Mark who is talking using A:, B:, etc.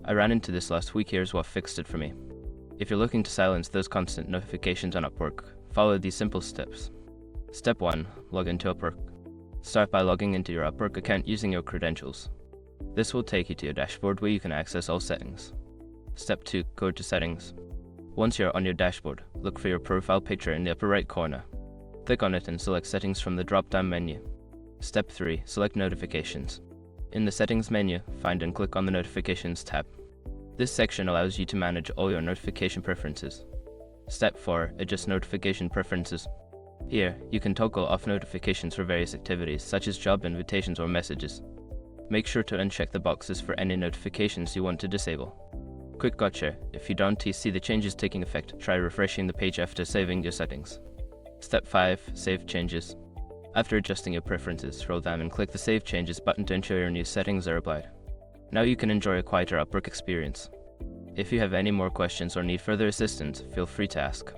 A: I ran into this last week. Here's what fixed it for me. If you're looking to silence those constant notifications on Upwork, follow these simple steps. Step 1. Log into Upwork. Start by logging into your Upwork account using your credentials. This will take you to your dashboard where you can access all settings. Step 2. Go to Settings. Once you're on your dashboard, look for your profile picture in the upper right corner. Click on it and select Settings from the drop-down menu. Step 3. Select Notifications. In the Settings menu, find and click on the Notifications tab. This section allows you to manage all your notification preferences. Step 4. Adjust notification preferences. Here, you can toggle off notifications for various activities such as job invitations or messages. Make sure to uncheck the boxes for any notifications you want to disable. Quick gotcha, if you don't see the changes taking effect, try refreshing the page after saving your settings. Step 5. Save changes. After adjusting your preferences, scroll down and click the Save Changes button to ensure your new settings are applied. Now you can enjoy a quieter Upwork experience. If you have any more questions or need further assistance, feel free to ask.